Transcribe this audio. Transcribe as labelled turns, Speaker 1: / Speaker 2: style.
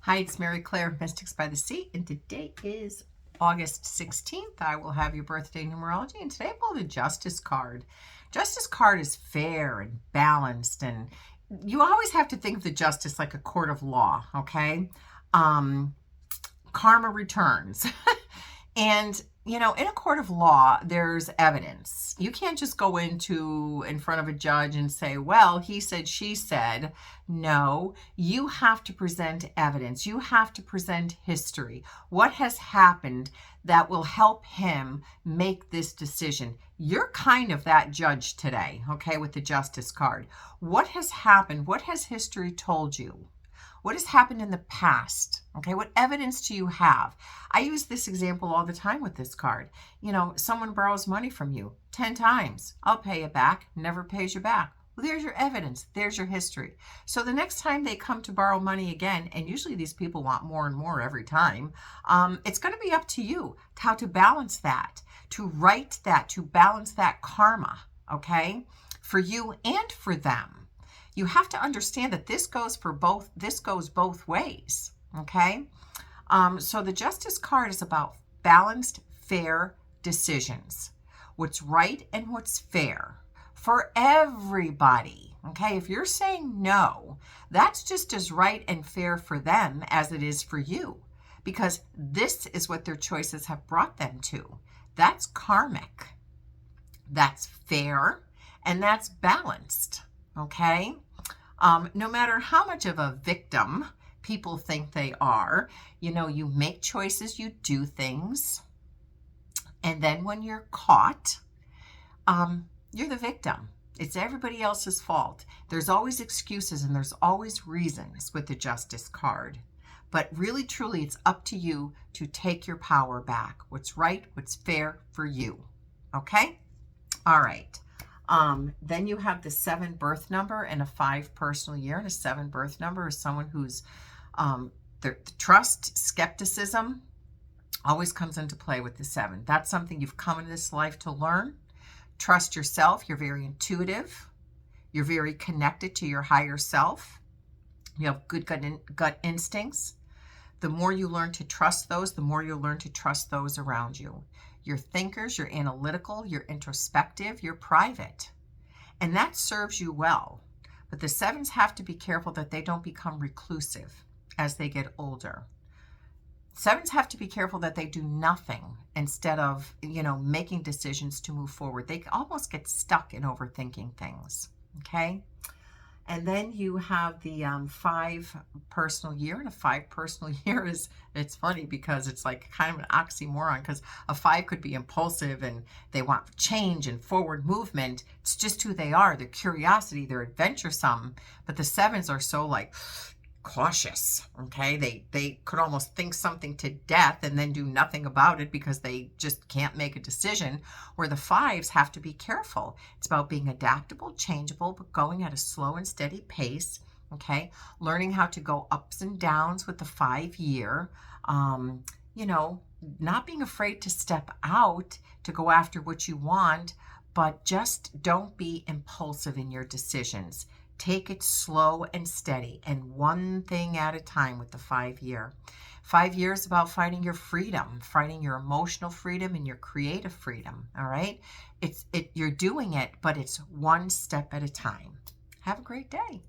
Speaker 1: Hi, it's Mary Clare, Mystics by the Sea, and today is August 16th. I will have your birthday numerology, and today I pulled a Justice card. Justice card is fair and balanced, and you always have to think of the Justice like a court of law, okay? Karma returns. And, in a court of law, there's evidence. You can't just go in front of a judge and say, well, he said, she said. No, you have to present evidence. You have to present history. What has happened that will help him make this decision? You're kind of that judge today, okay, with the Justice card. What has happened? What has history told you? What has happened in the past? Okay, what evidence do you have? I use this example all the time with this card. Someone borrows money from you 10 times. I'll pay it back. Never pays you back. Well, there's your evidence. There's your history. So the next time they come to borrow money again, and usually these people want more and more every time, it's going to be up to you how to balance that, to right that, to balance that karma, okay, for you and for them. You have to understand that this goes both ways, okay? So the Justice card is about balanced, fair decisions. What's right and what's fair for everybody, okay? If you're saying no, that's just as right and fair for them as it is for you, because this is what their choices have brought them to. That's karmic, that's fair, and that's balanced, okay? No matter how much of a victim people think they are, you make choices, you do things, and then when you're caught, you're the victim. It's everybody else's fault. There's always excuses and there's always reasons with the Justice card. But really, truly, it's up to you to take your power back. What's right, what's fair for you. Okay? All right. Then you have the 7 birth number and a 5 personal year. And a 7 birth number is someone who's the trust, skepticism always comes into play with the 7. That's something you've come into this life to learn. Trust yourself. You're very intuitive. You're very connected to your higher self. You have good gut instincts. The more you learn to trust those, the more you'll learn to trust those around you. You're thinkers, you're analytical, you're introspective, you're private. And that serves you well. But the 7s have to be careful that they don't become reclusive as they get older. 7s have to be careful that they do nothing instead of, making decisions to move forward. They almost get stuck in overthinking things, okay? And then you have the 5 personal year, and a 5 personal year it's funny because it's like kind of an oxymoron, because a 5 could be impulsive and they want change and forward movement. It's just who they are. They're curiosity, they're adventuresome, but the 7s are so like cautious, okay? They could almost think something to death and then do nothing about it because they just can't make a decision, where the 5s have to be careful. It's about being adaptable, changeable, but going at a slow and steady pace, okay? Learning how to go ups and downs with the 5 year, not being afraid to step out to go after what you want, but just don't be impulsive in your decisions. Take it slow and steady, and one thing at a time with the 5 year. 5 years about finding your freedom, finding your emotional freedom and your creative freedom, all right? You're doing it, but it's one step at a time. Have a great day.